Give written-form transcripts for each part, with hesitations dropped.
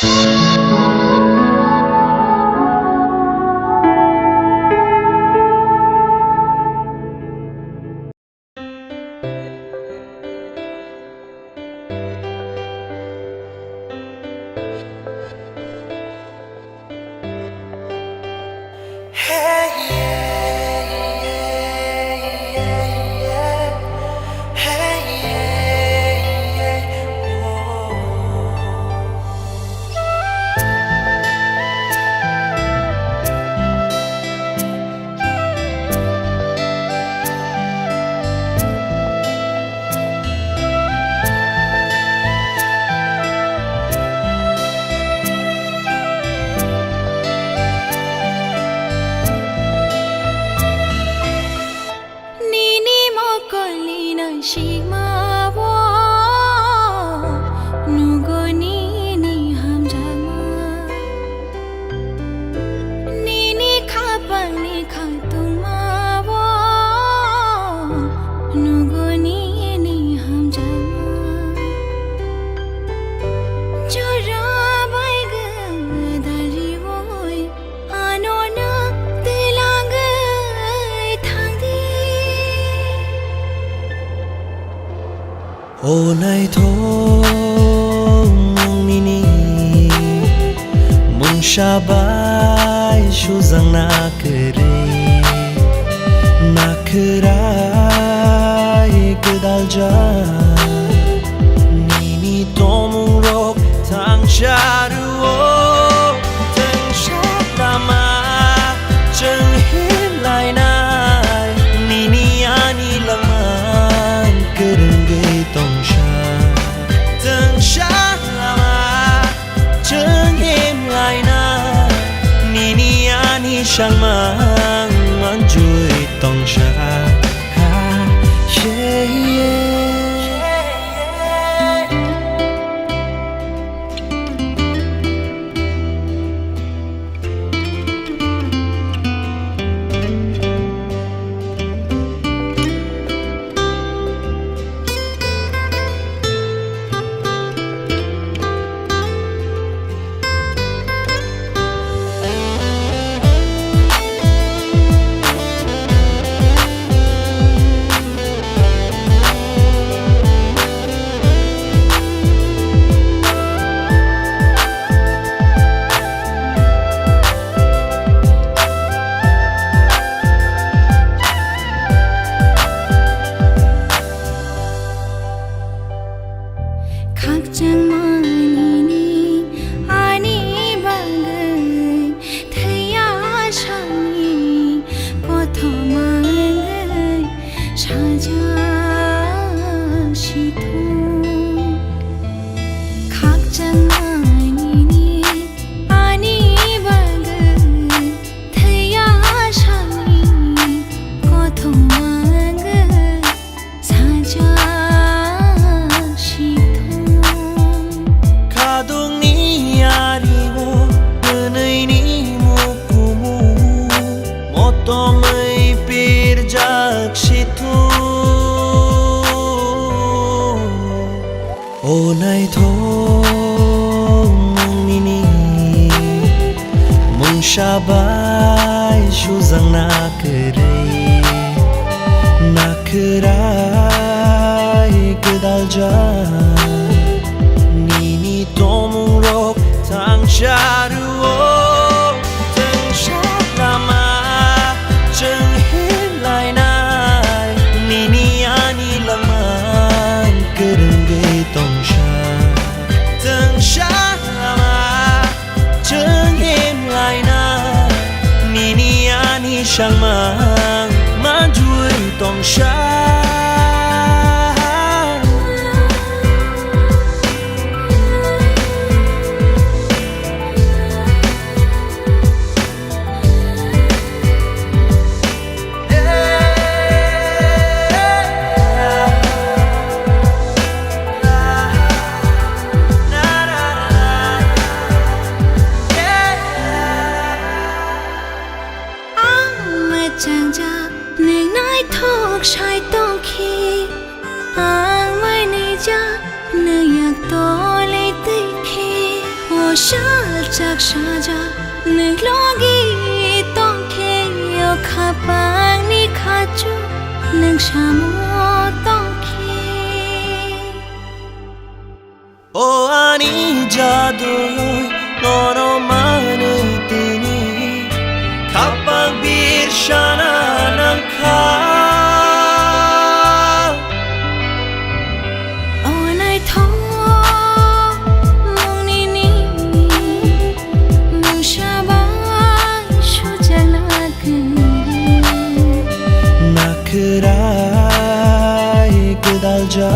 Ô này thôi mong nini mong shabai shu zang na kerai kedal ja nini tomung rok thang charu o thang shat lama chang him lai nai nini ani lamang kereng tong sha tang sha lama chang him lai na nini ani shang mang man chui tong sha ha yeah Ô này thôi mong nini mong shabai shu zang na kerai kedal ja nini tomung rok thang charu o thang shat lama chang him lai nai nini ani lamang kereng tong sha tang sha lama chang him lai na nini ani shang mang man chui tong sha chàng cha nên nai thok shai tong khi shal chak shaja nanglogi tongke yo khapang ni khachu nang shamo tongke O ani jadu nono manu tini khapang bir shana nang kha onai tho mongni ni nushaba shujalak nakrai kedalja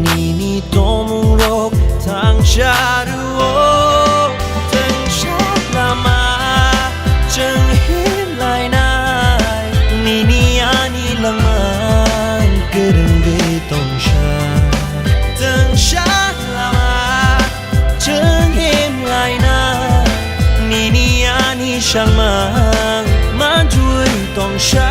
nini tomurok tang charuo tang shalama cheng hin lai nai nini ani langman kereng ge tong sha tang shalama cheng hin lai nai nini ani shang mang man chui tong sha